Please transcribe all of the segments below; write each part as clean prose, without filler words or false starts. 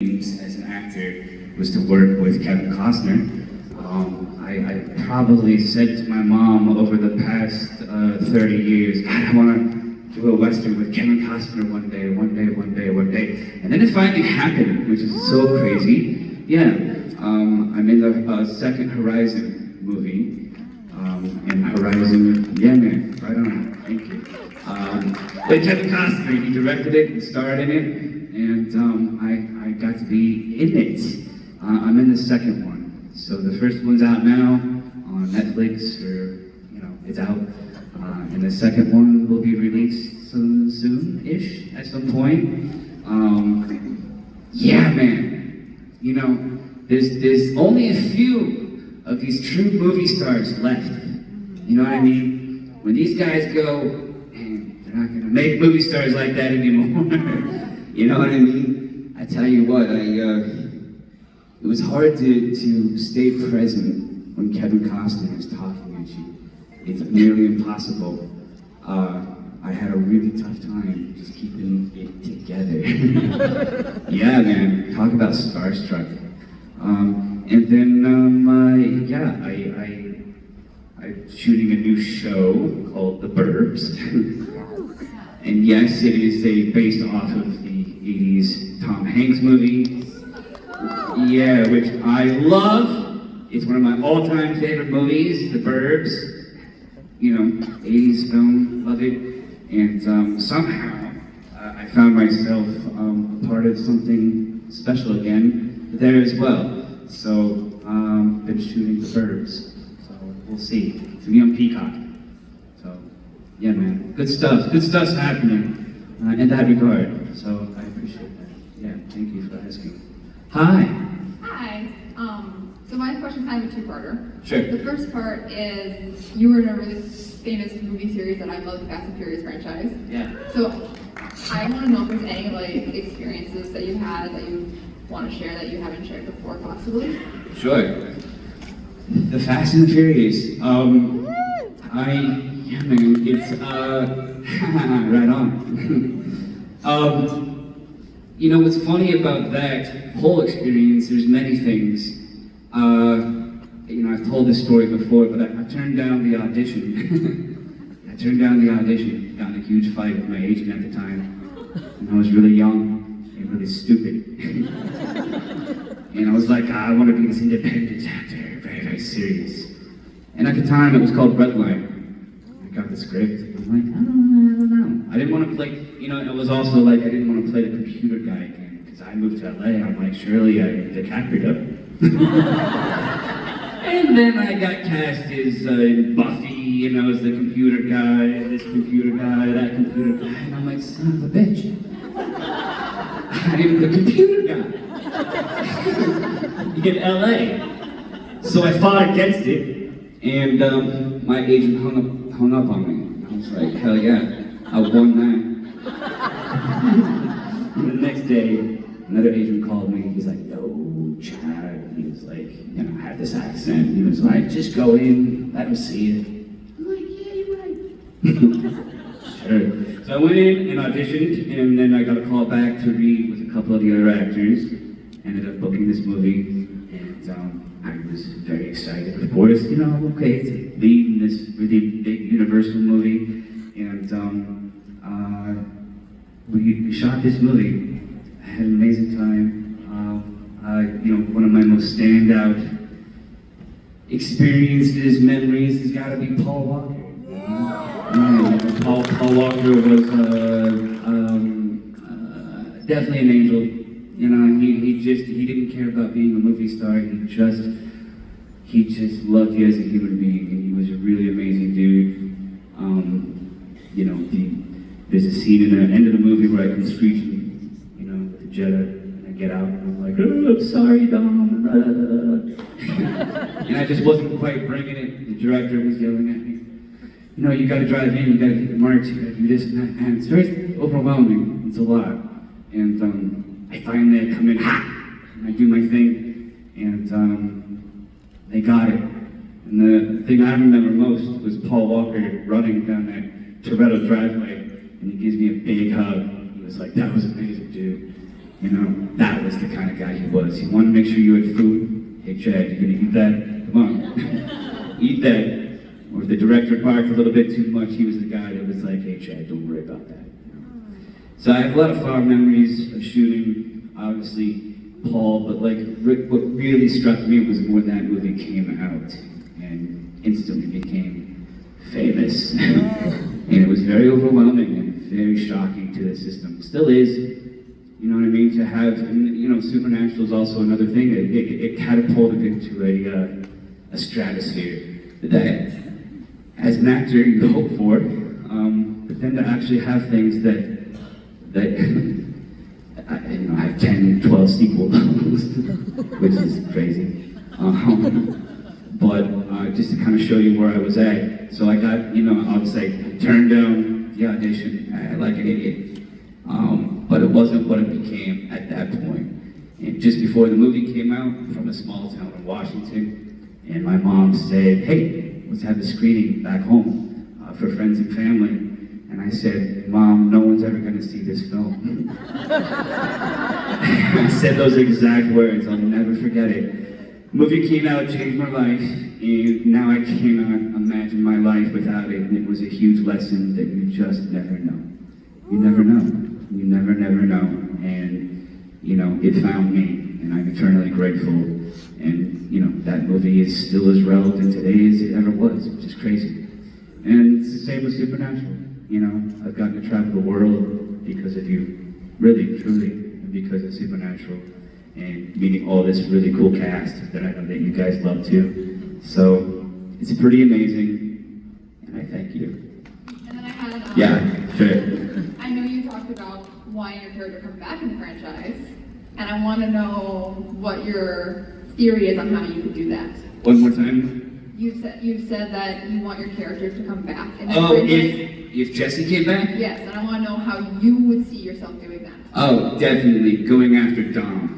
as an actor was to work with Kevin Costner. I probably said to my mom over the past 30 years, God, I want to do a Western with Kevin Costner one day. And then it finally happened, which is so crazy. Yeah, I'm in the second Horizon movie. And Horizon, yeah man, right on, thank you. With Kevin Costner, he directed it and starred in it. And I got to be in it. I'm in the second one. So the first one's out now on Netflix, or, it's out. And the second one will be released soon-ish, at some point. Yeah, man. There's only a few of these true movie stars left. You know what I mean? When these guys go, man, they're not gonna make movie stars like that anymore. You know what I mean? I tell you what, it was hard to stay present when Kevin Costner is talking at you. It's nearly impossible. I had a really tough time just keeping it together. Yeah, man, talk about starstruck. And then, I'm shooting a new show called The Burbs. And yes, it is based off of the 80s Tom Hanks movie. Yeah, which I love. It's one of my all-time favorite movies, The Burbs. 80s film, love it. And somehow, I found myself part of something special again there as well. So, been shooting The Burbs. So, we'll see. It's gonna be on Peacock. So, yeah, man. Good stuff's happening in that regard. So, I appreciate that. Yeah, thank you for asking. Hi. Hi. So my question's kind of a two-parter. Sure. The first part is, you were in a really famous movie series that I love, the Fast and Furious franchise. Yeah. So I want to know if there's any experiences that you had that you want to share that you haven't shared before, possibly. Sure. The Fast and the Furious. Yeah, man, it's right on. What's funny about that whole experience, there's many things. I've told this story before, but I turned down the audition. Got in a huge fight with my agent at the time. And I was really young and really stupid. And I was like, I want to be this independent actor, very, very serious. And at the time, it was called Redline. I got the script. I'm like, I don't know. I didn't want to play, it was also like, I didn't want to play the computer guy again, because I moved to LA, I'm like, surely I DiCaprio. And then I got cast as Buffy, as the computer guy, this computer guy, that computer guy, and I'm like, son of a bitch. I'm the computer guy. In LA. So I fought against it, and my agent hung up on me. I was like, hell yeah, I won that. And the next day, another agent called me. He's like, yo, Chad. He was like, I have this accent. He was like, just go in, let him see it. I'm like, yeah, you're right. Sure. So I went in and auditioned, and then I got a call back to read with a couple of the other actors. Ended up booking this movie, and I was very excited. Of course, okay, to lead in this really big Universal movie, and we shot this movie. I had an amazing time. One of my most standout experiences, memories, has got to be Paul Walker. Paul Walker was definitely an angel. He didn't care about being a movie star. He just loved you as a human being, and he was a really amazing dude. There's a scene in the end of the movie where I come screeching, with the Jetta, and I get out, and I'm like, oh, sorry, Dom. And I just wasn't quite bringing it. The director was yelling at me. You gotta drive in, you gotta hit the marks, you gotta do this and that. And it's very overwhelming. It's a lot. And I finally come in, and I do my thing, and they got it. And the thing I remember most was Paul Walker running down that Toretto driveway, and he gives me a big hug. He was like, that was amazing, dude. You know, that was the kind of guy he was. He wanted to make sure you had food. Hey Chad, you gonna eat that? Come on, eat that. Or if the director barked a little bit too much, he was the guy that was like, hey Chad, don't worry about that. You know? So I have a lot of fond memories of shooting, obviously, Paul, but like what really struck me was when that movie came out and instantly became famous. And it was very overwhelming and very shocking to the system. Still is, you know what I mean? To have, and, you know, Supernatural is also another thing. It catapulted into a stratosphere that, as an actor, you hope for, but then to actually have things that I have 10, 12 sequels, which is crazy. But just to kind of show you where I was at. So I got, you know, obviously I turned down the audition like an idiot. But it wasn't what it became at that point. And just before the movie came out, from a small town in Washington, and my mom said, hey, let's have a screening back home for friends and family. And I said, Mom, no one's ever gonna see this film. I said those exact words, I'll never forget it. Movie came out, changed my life, and now I cannot imagine my life without it. And it was a huge lesson that you just never know. You never know. You never know. And, you know, it found me, and I'm eternally grateful. And, you know, that movie is still as relevant today as it ever was, which is crazy. And it's the same with Supernatural. You know, I've gotten to travel the world because of you, really, truly, because of Supernatural, and meeting all this really cool cast that I know that you guys love too. So, it's pretty amazing, and I thank you. And then I had, yeah, sure. I know you talked about wanting your character to come back in the franchise, and I want to know what your theory is on how you could do that. One more time. You've said that you want your character to come back. And Oh, if Jesse came back? Yes, and I want to know how you would see yourself doing that. Oh, definitely going after Dom.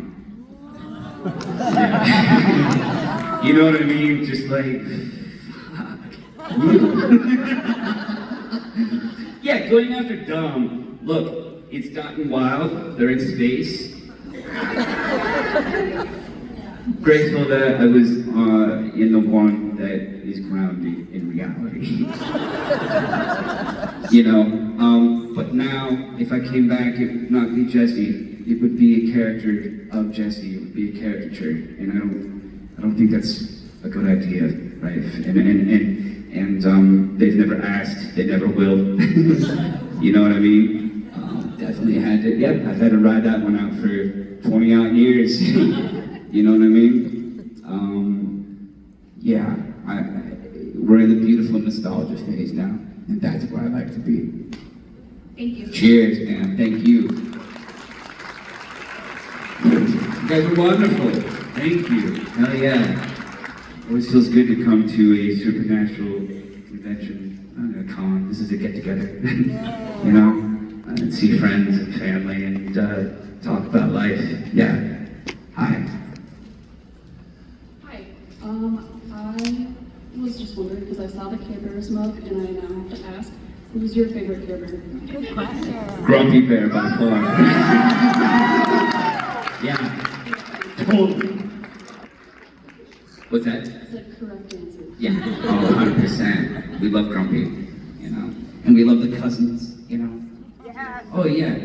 Yeah. You know what I mean? Just like, yeah, going after Dom. Look, it's gotten wild. They're in space. Grateful that I was in the one that is grounded in reality. You know, but now if I came back, it would not be Jesse. It would be a character of Jesse. It would be a caricature, and I don't think that's a good idea, right? And they've never asked, they never will. You know what I mean? Definitely had to. Yep, I've had to ride that one out for 20 odd years. You know what I mean? Yeah, we're in the beautiful nostalgia phase now, and that's where I like to be. Thank you. Cheers, man. Thank you. You guys are wonderful. Thank you. Hell yeah. Always feels good to come to a Supernatural convention, not a con. This is a get-together. You know, and see friends and family and talk about life. Yeah. Hi. I was just wondering, because I saw the Care Bears mug, and I now have to ask, who's your favorite Care Bear? Good question. Grumpy Bear by far. Yeah. Totally. What's that? That's the correct answer. Yeah. Oh, 100%. We love Grumpy, you know. And we love the cousins, you know. Yes. Oh, yeah.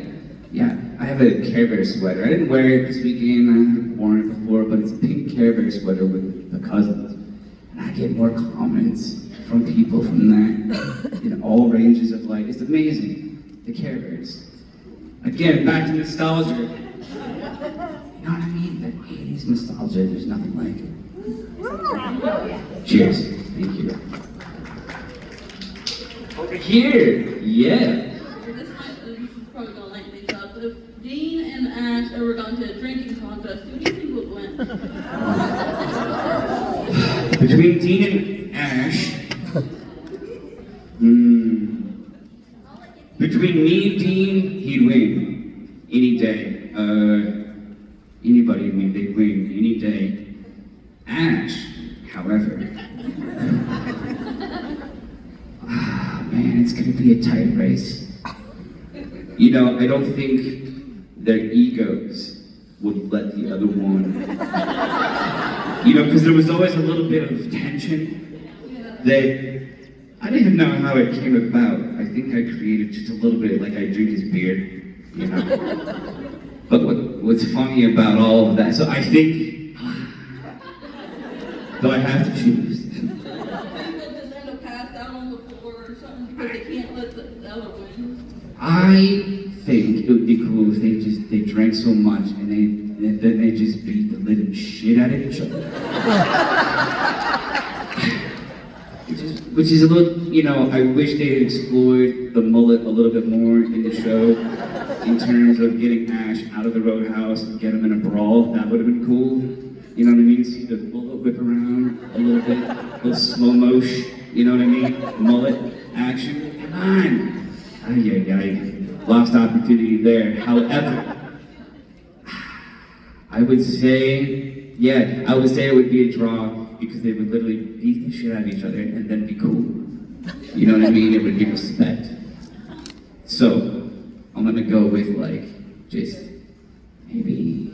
Yeah. I have a Care Bear sweater. I didn't wear it this weekend. I haven't worn it before, but it's a pink Care Bear sweater with the cousins. And I get more comments from people from that in all ranges of life. It's amazing. The Care Bears. Again, back to nostalgia. You know what I mean? That 80s nostalgia, there's nothing like it. Cheers. Thank you. Over here. Yeah. This is probably gonna lighten things up. If Dean and Ash ever got into a drinking contest, who do you think would win? Between Dean and Ash, between me and Dean, he'd win any day. Anybody, I mean, they'd win any day. Ash, however, man, it's gonna be a tight race. You know, I don't think their egos would let the other one, because there was always a little bit of tension that I didn't even know how it came about. I think I created just a little bit, like I drink his beer, But what's funny about all of that, so I think, do I have to choose? People just end up passed out on the floor or something because they can't let the other win. I think it would be cool if they drank so much and then they just beat the living shit out of each other. Which is a little, I wish they had explored the mullet a little bit more in the show in terms of getting Ash out of the roadhouse and get him in a brawl. That would have been cool. You know what I mean? See the bullet whip around a little bit, a little slow motion, you know what I mean? Mullet action. Come on. Lost opportunity there. However, I would say it would be a draw because they would literally beat the shit out of each other and then be cool. You know what I mean? It would be respect. So, I'm gonna go with just maybe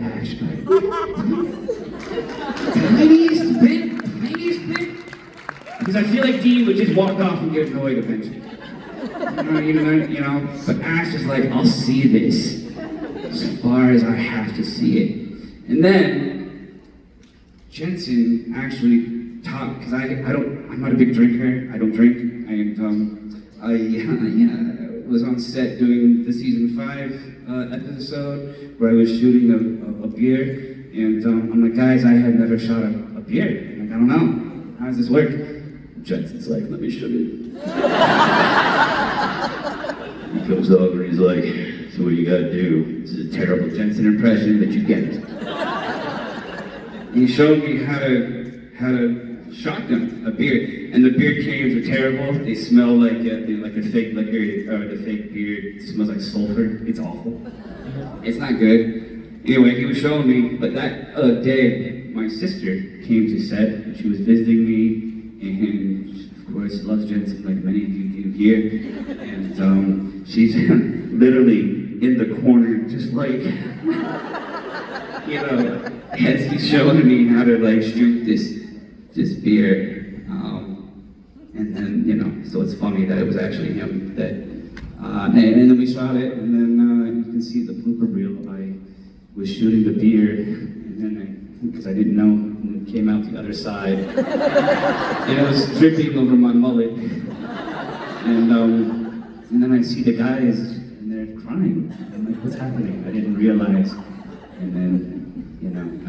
Ash might. Tiniest bit. Because I feel like Dean would just walk off and get annoyed eventually. But Ash is like, I'll see this as far as I have to see it. And then Jensen actually talked, because I'm not a big drinker. I don't drink. I was on set doing the season 5 episode where I was shooting a beer, and I'm like, guys, I have never shot a beer. I'm like, I don't know. How does this work? Jensen's like, let me show you. He comes over, he's like, so what do you gotta do? This is a terrible Jensen impression, but you get it. He showed me how to shotgun a beer, and the beer cans are terrible. They smell like a fake liquor, or the fake beer. It smells like sulfur. It's awful. It's not good. Anyway, he was showing me, but that day, my sister came to set, and she was visiting me, and of course loves Jensen like many of you do here, and she's literally in the corner, just like, as he's showing me how to shoot this beer, and then so it's funny that it was actually him that, and then we shot it, and then you can see the blooper reel. I was shooting the beer, and then because I didn't know, and it came out the other side, and it was dripping over my mullet, and then I see the guys, and they're crying. I'm like, what's happening? I didn't realize, and then.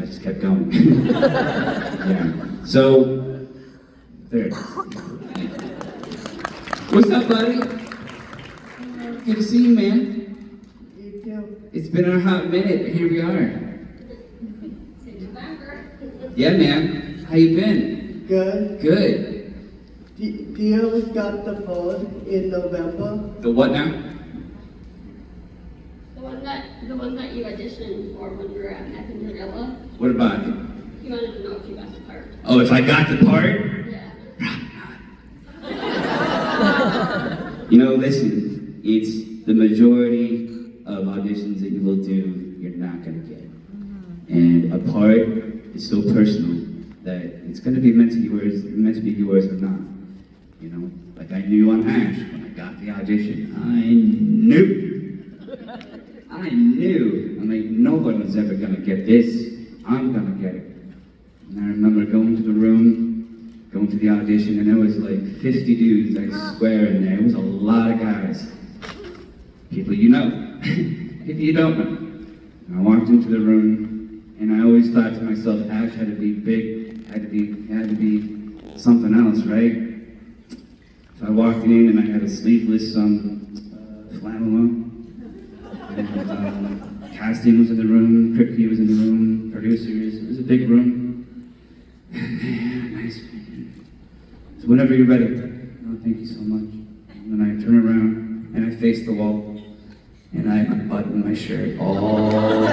I just kept going. Yeah. So, there. What's up, buddy? Good to see you, man. You too. It's been a hot minute. Here we are. Yeah, man. How you been? Good. Good. Dio got the pod in November. The what now? The one that you auditioned for when you were at Mac and Gorilla. What about it? He wanted to know if you got the part. Oh, if I got the part? Yeah. Listen, it's the majority of auditions that you will do, you're not gonna get. And a part is so personal that it's gonna be meant to be yours or not. Like I knew on Ash when I got the audition. I knew. I'm like, nobody's ever gonna get this. I'm gonna get it. And I remember going to the audition, and there was like 50 dudes, I swear, in there. It was a lot of guys. People you know, people you don't know. And I walked into the room, and I always thought to myself, Ash had to be big, had to be something else, right? So I walked in, and I had a sleeveless flannel. And casting was in the room, Kripke was in the room, producers. It was a big room. Nice. So whenever you're ready. Oh, thank you so much. And then I turn around and I face the wall and I unbutton my shirt all the way.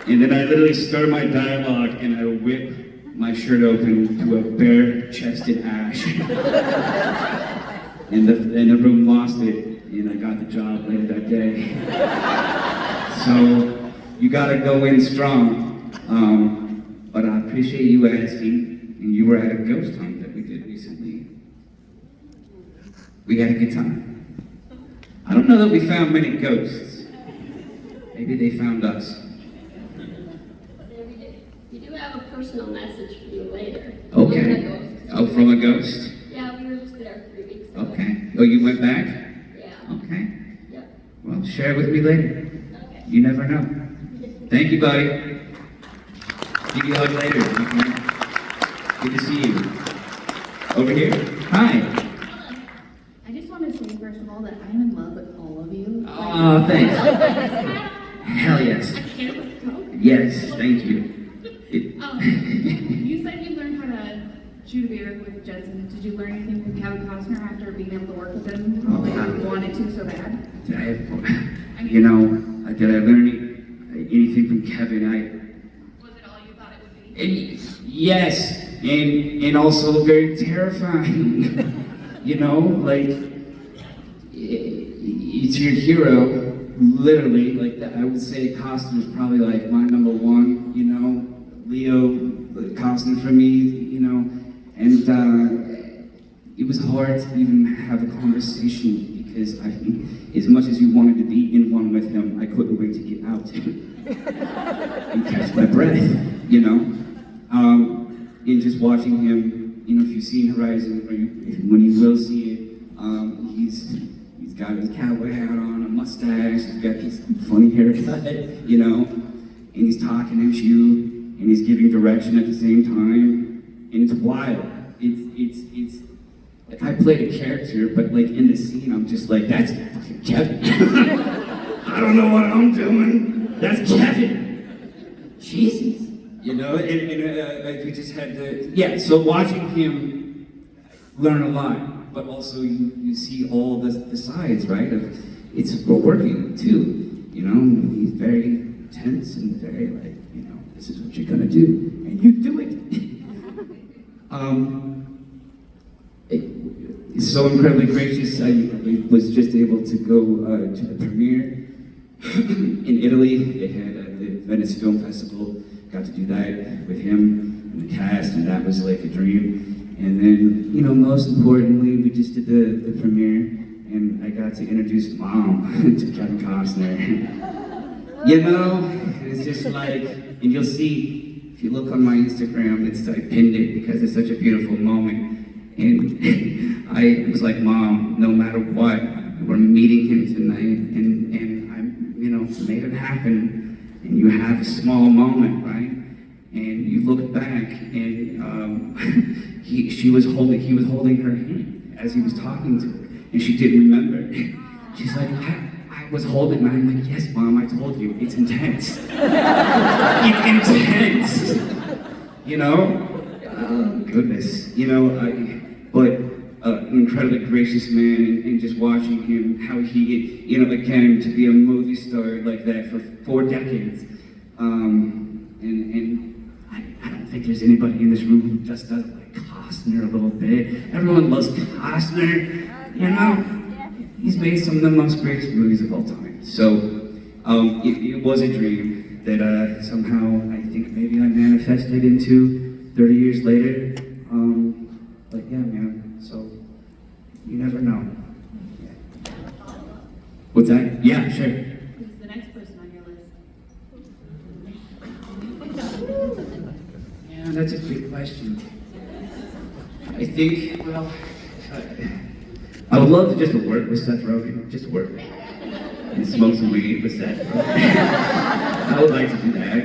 And then I literally stir my dialogue and I whip my shirt open to a bare-chested Ash. And the room lost it. and I got the job later that day. So you gotta go in strong. But I appreciate you asking, and you were at a ghost hunt that we did recently. We had a good time. I don't know that we found many ghosts. Maybe they found us. We do have a personal message for you later. Okay. Oh, from a ghost? Yeah, we were just there 3 weeks ago. Okay. Oh, you went back? Yeah. Okay. Yep. Well, share it with me later. Okay. You never know. Thank you, buddy. Give you a hug later. Okay. Good to see you. Over here. Hi. I just want to say, first of all, that I'm in love with all of you. Oh, thanks. Hell yes. I can't let go. Yes, thank you. You said you learned how to shoot a beer with Jensen. Did you learn anything from Kevin Costner after being able to work with him? Oh, Like, yeah. you wanted to so bad? Did I learn anything from Kevin? Was it all you thought it would be? Yes, and also very terrifying. Like, it's your hero, literally. Like, I would say Costner's probably like my number one, Leo Costner for me, and it was hard to even have a conversation because as much as you wanted to be in one with him, I couldn't wait to get out and catch my breath, in just watching him, if you've seen Horizon, or when you will see it, he's got his cowboy hat on, a mustache, he's got this funny haircut, and he's talking at you, and he's giving direction at the same time, and it's wild. It's like I played a character, but like in the scene, I'm just like, that's fucking Kevin. I don't know what I'm doing. That's Kevin. Jesus. And we just had to, so watching him learn a lot, but also you see all the sides, right? We're working too, he's very tense and very like, this is what you're gonna do, and you do it. It's so incredibly gracious. I was just able to go to the premiere in Italy. They had the Venice Film Festival. Got to do that with him and the cast, and that was like a dream. And then, most importantly, we just did the premiere, and I got to introduce Mom to Kevin Costner. It's just like, and you'll see, if you look on my Instagram, I pinned it because it's such a beautiful moment. And I was like, Mom, no matter what, we're meeting him tonight, and I'm, made it happen. And you have a small moment, right? And you look back, and he was holding her hand as he was talking to her, and she didn't remember. She's like, I was holding, and I'm like, yes, Mom, I told you, it's intense. It's intense. Oh, goodness. But an incredibly gracious man, and just watching him, how he, again, to be a movie star like that for 4 decades. And I don't think there's anybody in this room who just doesn't like Costner a little bit. Everyone loves Costner, He's made some of the most greatest movies of all time. So, it was a dream that somehow I think maybe I manifested into 30 years later. But yeah, man, so you never know. Yeah. What's that? Yeah, sure. Who's the next person on your list? Yeah, that's a good question. I think, I would love to just work with Seth Rogen, just work and smoke some weed with Seth Rogen. I would like to do that,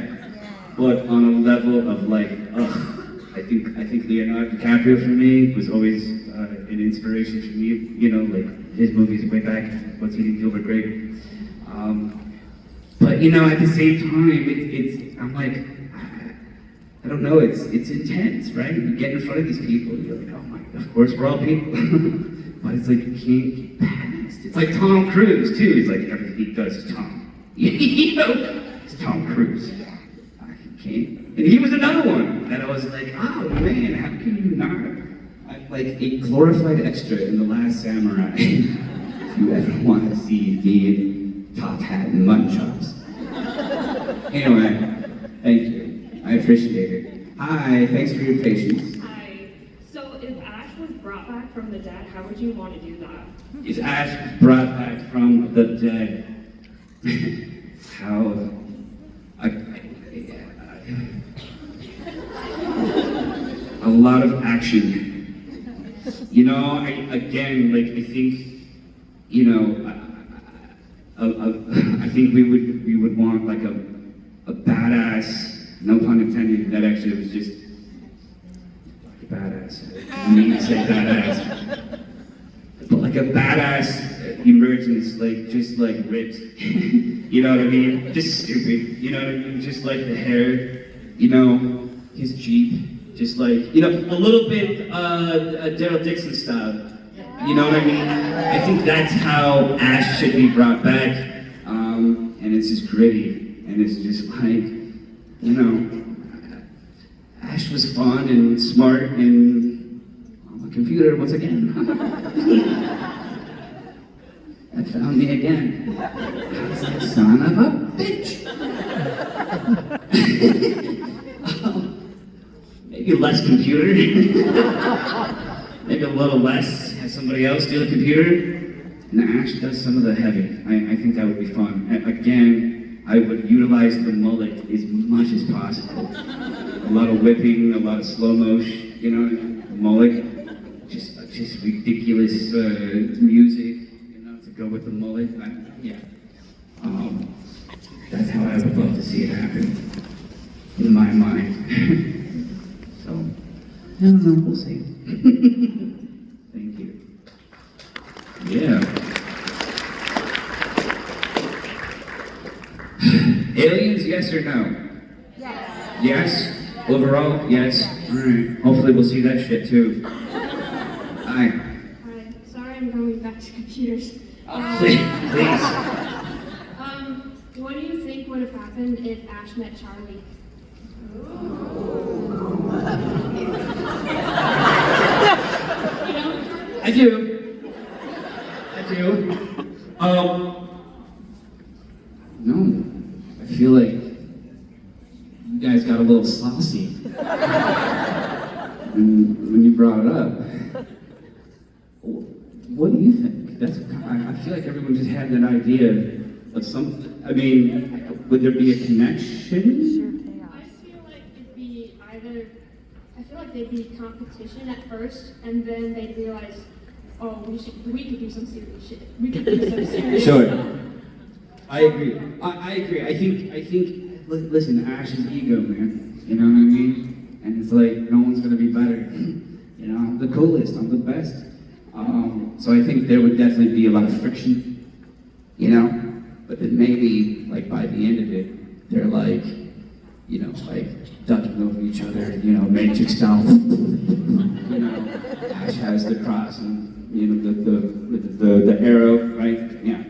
but on a level of like, I think Leonardo DiCaprio for me was always an inspiration for me. Like his movies way back, What's Eating Gilbert Grape. But at the same time, I'm like, I don't know. It's intense, right? You get in front of these people, and you're like, oh my, of course we're all people. But it's like you can't get past. It's like Tom Cruise too. He's like everything he does is Tom. It's Tom Cruise. I can't. And he was another one that I was like, oh man, how can you not? I'm like a glorified extra in The Last Samurai. if you ever want to see me in top hat and mutton chops. Anyway, thank you. I appreciate it. Hi, thanks for your patience. Hi. So if Ash was brought back from the dead, how would you want to do that? Is Ash brought back from the dead? How? A lot of action. You know, I think, you know, I think we would want like a badass, no pun intended, that actually was just badass. I mean to say badass. But like a badass emergence, like just like ripped. You know what I mean? Just stupid. You know what I mean? Just like the hair, you know, his Jeep. Just like, you know, a little bit Daryl Dixon style. You know what I mean? I think that's how Ash should be brought back. And it's just gritty. And it's just like, you know, Ash was fun and smart and on the computer once again. That found me again. I was like, son of a bitch. Maybe less computer. Maybe a little less. Have somebody else do the computer. And Ash does some of the heavy. I think that would be fun. And again, I would utilize the mullet as much as possible. A lot of whipping, a lot of slow motion, you know, mullet. Just ridiculous music, you know, to go with the mullet. Yeah. That's how I would love to see it happen. In my mind. So, I don't know, we'll see. Thank you. Yeah. Aliens, yes or no? Yes. Yes? Overall, yes? Alright. Hopefully we'll see that shit too. Hi. Hi. Sorry, I'm going back to computers. Please. What do you think would have happened if Ash met Charlie? You know? I do. No. I feel like you guys got a little saucy when you brought it up. What do you think? I feel like everyone just had that idea of something. I mean, would there be a connection? I feel like it'd be either, I feel like they'd be competition at first, and then they'd realize, oh, we could do some serious shit. We could do some serious Sure. stuff. I agree. I agree. I think. Listen, Ash's ego, man. You know what I mean? And it's like no one's gonna be better. You know, I'm the coolest. I'm the best. So I think there would definitely be a lot of friction. You know, but then maybe like by the end of it, they're like, you know, like ducking over each other. You know, Matrix style. You know, Ash has the cross and you know the arrow, right? Yeah.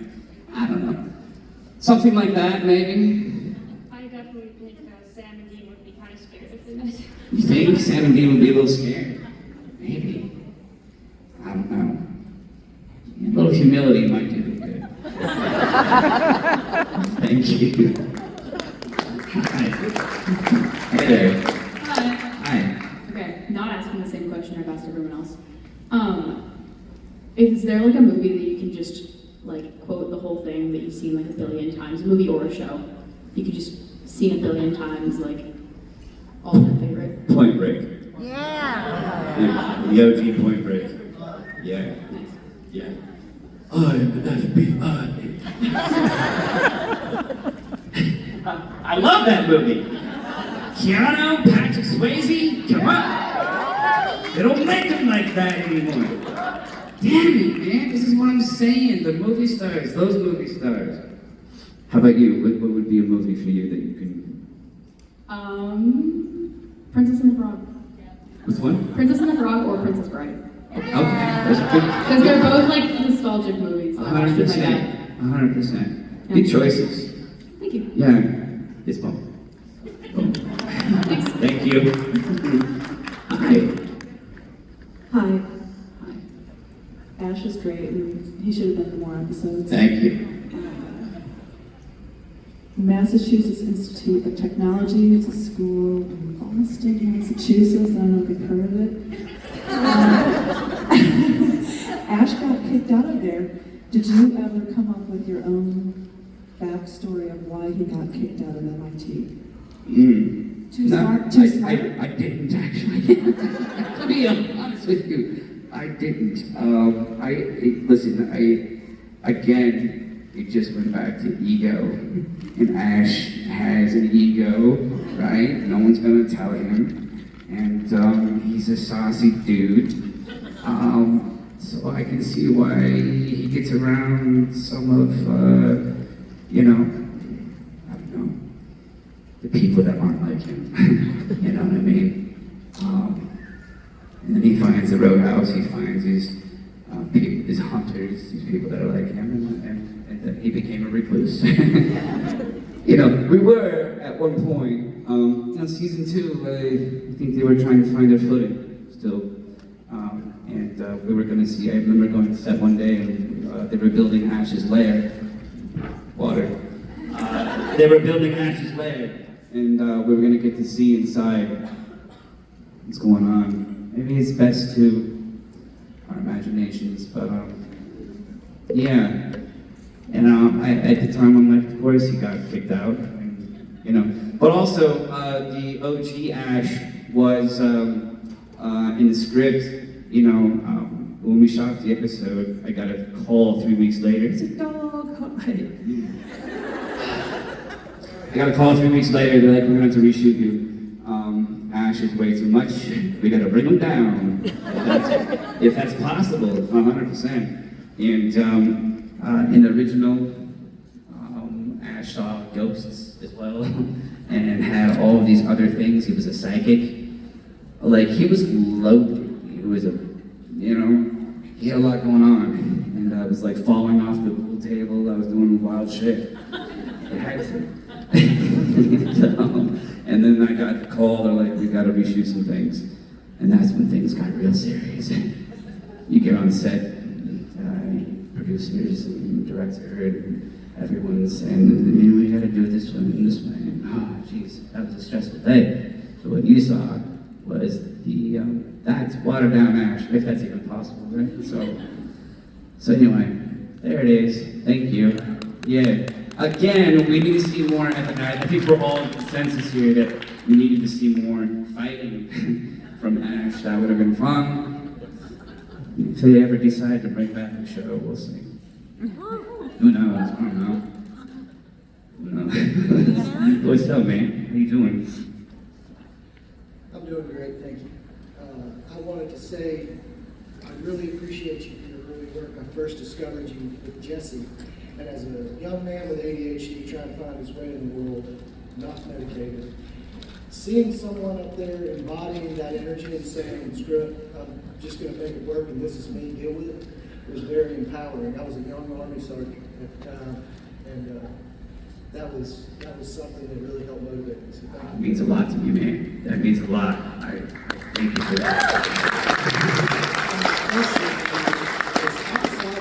I don't know. Something like that, maybe. I definitely think Sam and Dean would be kind of scared of this. You think Sam and Dean would be a little scared? Maybe. I don't know. A little humility might do them good. Thank you. Hi. Hey there. Hi. Hi. Okay, not asking the same question I've asked everyone else. Is there like a movie that you can just like quote the whole thing that you've seen like a billion times, a movie or a show? You could just see a billion times, like all-time favorite. Point Break. Yeah. The OG Point Break. Yeah. Nice. Yeah. I'm FBI. I love that movie. Keanu, Patrick Swayze, come on. They don't make them like that anymore. Damn it, man. This is what I'm saying. The movie stars, those movie stars. How about you? What would be a movie for you that you can... Princess and the Frog. Which one? Princess and the Frog or Princess Bride. Okay, that's good. Because they're both like nostalgic movies. that I watched with my dad. 100%. Good choices. Thank you. Yeah. This one. Thanks. Thank you. Hi. Hi. Ash is great, and He should have been in more episodes. Thank you. Massachusetts Institute of Technology. It's a school in Boston, Massachusetts. I don't know if you've heard of it. Ash got kicked out of there. Did you ever come up with your own backstory of why he got kicked out of MIT? Too smart? Too smart? I didn't actually. To be honest with you, I didn't. Again, it just went back to ego. And Ash has an ego, right? No one's gonna tell him. And he's a saucy dude. So I can see why he gets around some of, I don't know, the people that aren't like him. You know what I mean? And then he finds the roadhouse, he finds his hunters, these people that are like him, and then he became a recluse. We were at one point, season 2, I think they were trying to find their footing still. And we were gonna see, I remember going to set one day and they were building Ash's lair. Water. They were building Ash's lair. And we were gonna get to see inside what's going on. Maybe it's best to our imaginations, but yeah. And at the time I'm like, of course he got kicked out, and, But also, the OG Ash was in the script, when we shot the episode, I got a call 3 weeks later. It's a dog, hi. I got a call 3 weeks later, they're like, we're going to have to reshoot you. Ash is way too much. We got to bring him down. If that's possible, 100%. And in the original, Ash saw ghosts as well, and had all of these other things. He was a psychic. Like, he was loaded. He was he had a lot going on. And I was like falling off the pool table. I was doing wild shit. I had to. And then I got the call, they're like, we gotta reshoot some things. And that's when things got real serious. You get on set, producers and director and everyone's saying, we gotta do it this way and this way. And geez, that was a stressful day. So what you saw was that's watered down Ash, if that's even possible, right? So anyway, there it is. Thank you. Yeah. Again, we need to see more at the night. I think we're all in consensus here that we needed to see more fighting from Ash. That would have been fun. If they ever decide to bring back the show, we'll see. Who knows? I don't know. What's up, man? How you doing? I'm doing great, thank you. I wanted to say I really appreciate you for your early work. I first discovered you with Jesse, and as a young man with ADHD trying to find his way in the world, not medicated, seeing someone up there embodying that energy and saying, screw it, I'm just going to make it work and this is me, deal with it, was very empowering. I was a young Army sergeant at the time, and that was something that really helped motivate me. So thank you. It means a lot to me, man. That means a lot. I thank you for that. Outside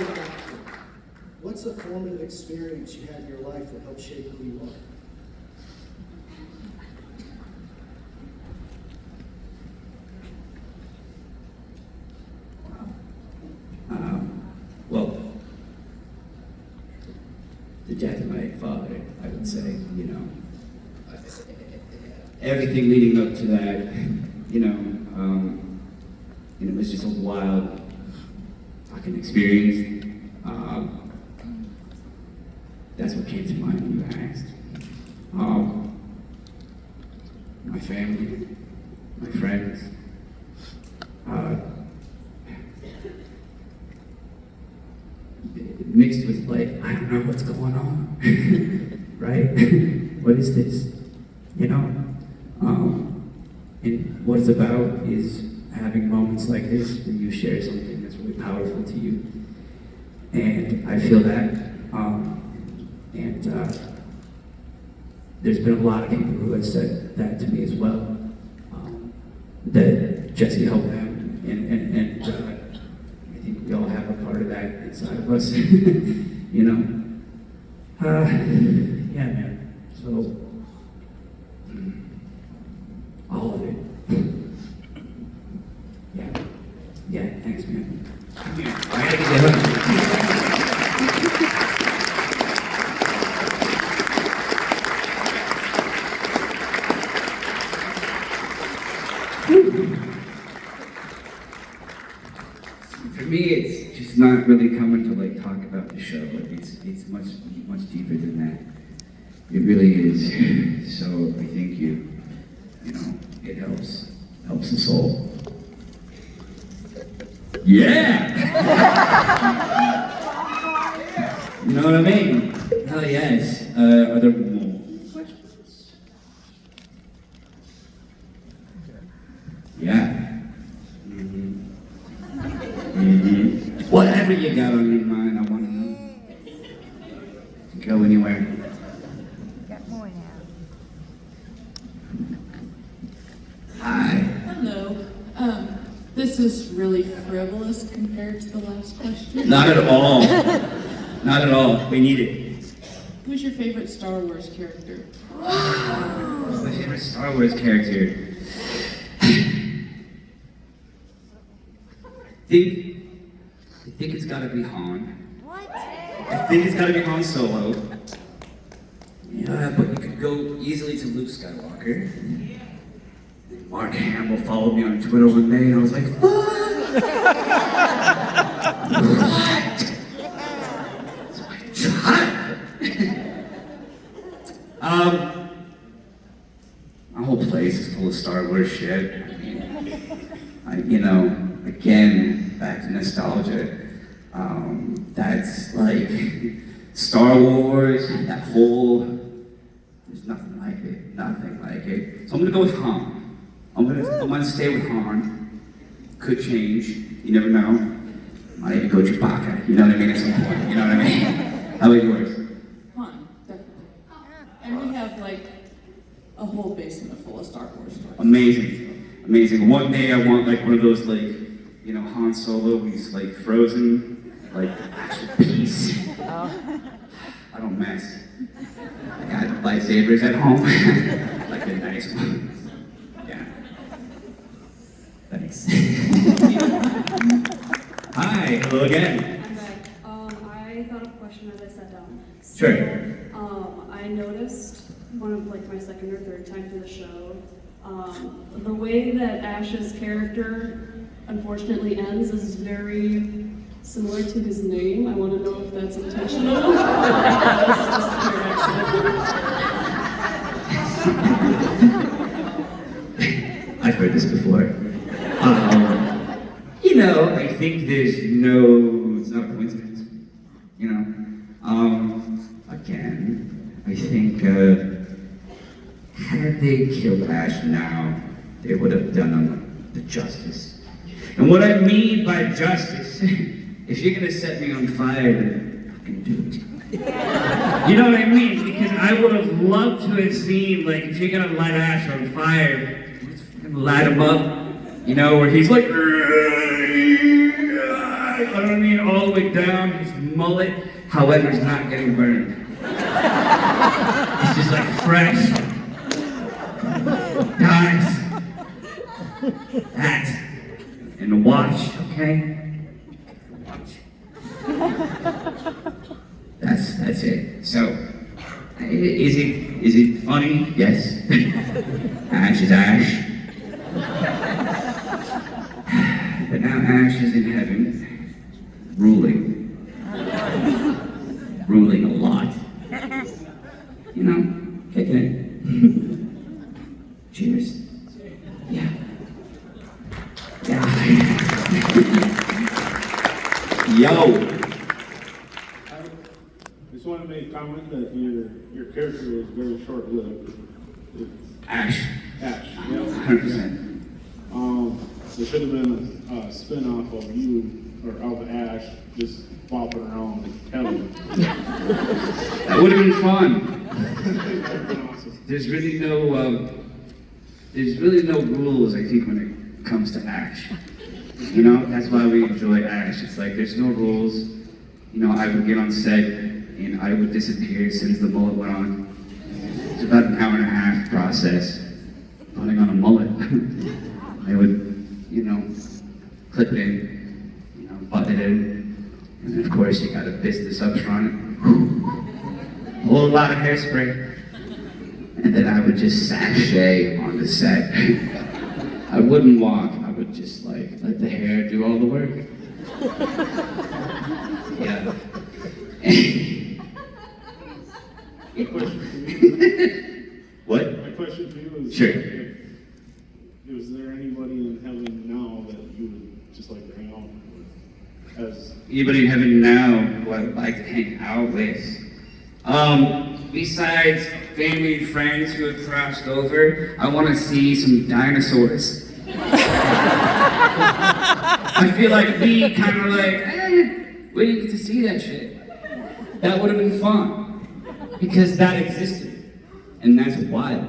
of acting, what's a formative experience you had in your life that helped shape who you are? Well, the death of my father, I would say, everything leading up to that, it was just a wild fucking experience. That's what came to mind when you asked. My family, my friends, mixed with like, I don't know what's going on, right? What is this? And what it's about is having moments like this where you share something that's really powerful to you. And I feel that, there's been a lot of people who have said that to me as well, that Jesse helped them, and I think we all have a part of that. side of us, you know? Yeah, man. So, all of it. Yeah, thanks, man. I had to get up. For me, it's just not really coming to like talk about the show. It's much deeper than that. It really is. So I think you know, it helps the soul. Yeah. You know what I mean? Hell yes. Are there more questions? Yeah. Whatever you got on your mind, I want to know. Go anywhere. Hi. Hello. This is really frivolous compared to the last question. Not at all. Not at all. We need it. Who's your favorite Star Wars character? My favorite Star Wars character. I think it's gotta be Han. What? I think it's gotta be Han Solo. Yeah, but you could go easily to Luke Skywalker. Mark Hamill followed me on Twitter one day and I was like, what? What? So I tried. My whole place is full of Star Wars shit. I mean, you know, again, back to nostalgia. That's like Star Wars, that whole, there's nothing like it, nothing like it. So I'm gonna go with Han. I'm gonna stay with Han. Could change, you never know. Might even go Chewbacca, you know what I mean, at some point, you know what I mean? How about yours? Han, definitely. And we have like a whole basement full of Star Wars stories. Amazing, amazing. One day I want like one of those like, you know, Han Solo, he's like frozen, like the actual piece. I don't mess. I got lightsabers at home, like the nice ones. Yeah. Thanks. Hi, hello again. I'm back. I thought of a question as I sat down. Sure. I noticed one of like my second or third time through the show, the way that Ash's character unfortunately ends is very similar to his name. I want to know if that's intentional. Or if that's just pure accident. I've heard this before. You know, I think it's not a coincidence. You know, again, I think had they killed Ash now, they would have done him the justice. And what I mean by justice, if you're gonna set me on fire, then fucking do it. You know what I mean? Because I would have loved to have seen, like, if you're gonna light Ash on fire, let's fucking light him up, you know, where he's like, you know what I mean, all the way down, his mullet, however, is not getting burned. It's just like fresh. Guys, that, and watch, okay? Watch. That's it. So, is it funny? Yes. Ash is Ash. But now Ash is in heaven, ruling a lot. You know, kicking it. Cheers. Yeah. Yo. I just want to make a comment that your character is very short-lived. Ash. Ash. Yeah. 100%. There should have been a spin-off of you or of Ash just bopping around like Kelly. That would have been fun. There's really no rules, I think, when it comes to Ash. You know, that's why we enjoy Ash. It's like there's no rules. I would get on set and I would disappear as soon as the mullet went on. It's about an hour and a half process putting on a mullet. I would, clip it in, butt it in, and then of course you got a business up front. A whole lot of hairspray. And then I would just sashay on the set. I wouldn't walk, I would just let the hair do all the work. Yeah. What? My question to you is, Sure. Is there anybody in heaven now that you would just like to hang out with? Anybody in heaven now who I would like to hang out with? Besides family and friends who have crossed over, I want to see some dinosaurs. I feel like we kind of we didn't get to see that shit. That would have been fun. Because that existed. And that's wild.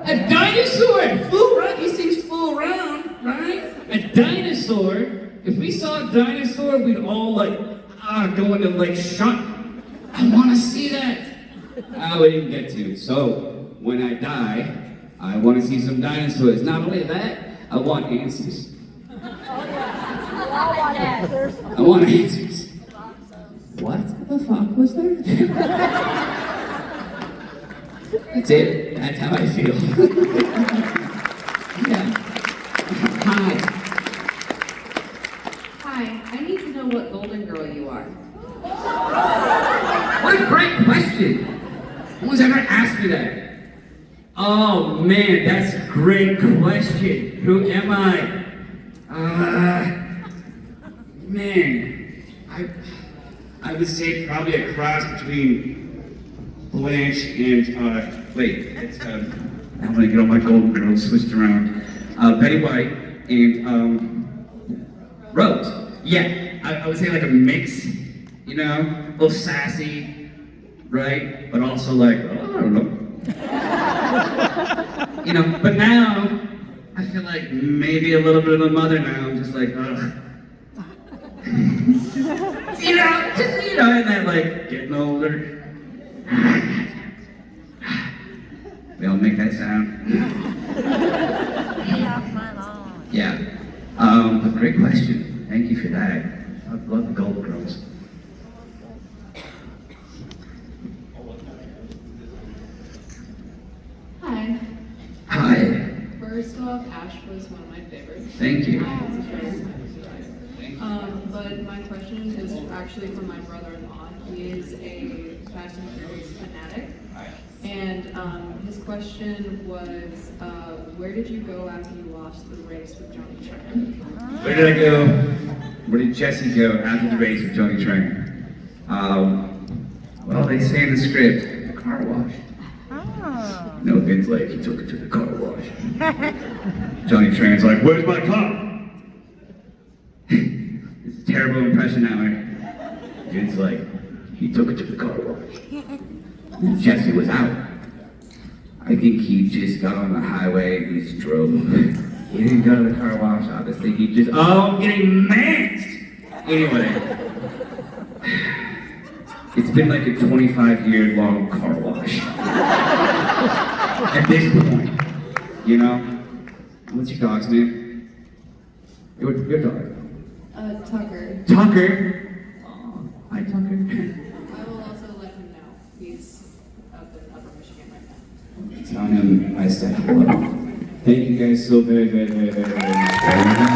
A dinosaur flew around. These things flew around, right? A dinosaur. If we saw a dinosaur, we'd all go into shock. I want to see that. We didn't get to. So when I die, I want to see some dinosaurs. Not only that, I want answers. I want answers. What the fuck was that? That's it. That's how I feel. Yeah. Hi, I need to know what Golden Girl you are. What a great question. No one's ever asked me that. Oh man, that's a great question. Who am I? Man, I would say probably a cross between Blanche and, I'm gonna get all my Golden Girls switched around. Betty White and, Rose. Yeah, I would say a mix, a little sassy, right? But also I don't know. But now, I feel like maybe a little bit of a mother now. I'm just ugh. And then getting older. We all make that sound. Yeah. A great question. Thank you for that. I love the Golden Girls. Hi. Hi. First off, Ash was one of my favorites. Thank you. But my question is actually from my brother-in-law. He is a Fast and Furious fanatic. And his question was, where did you go after you lost the race with Johnny Tran? Where did I go? Where did Jesse go after the race with Johnny Tran? Well, they say in the script, the car wash. No, Vin's he took it to the car wash. Johnny Tran's where's my car? It's a terrible impression hour. Vin's he took it to the car wash. Jesse was out. I think he just got on the highway and he just drove. He didn't go to the car wash, obviously. He just, I'm getting maxed! Anyway. It's been a 25-year-long car wash. At this point. What's your dog's name? Your dog? Tucker. Tucker? Oh, hi, Tucker. I will also let him know. He's up in Upper Michigan right now. Tell him I said hello. Thank you guys so very, very, very, very, very much.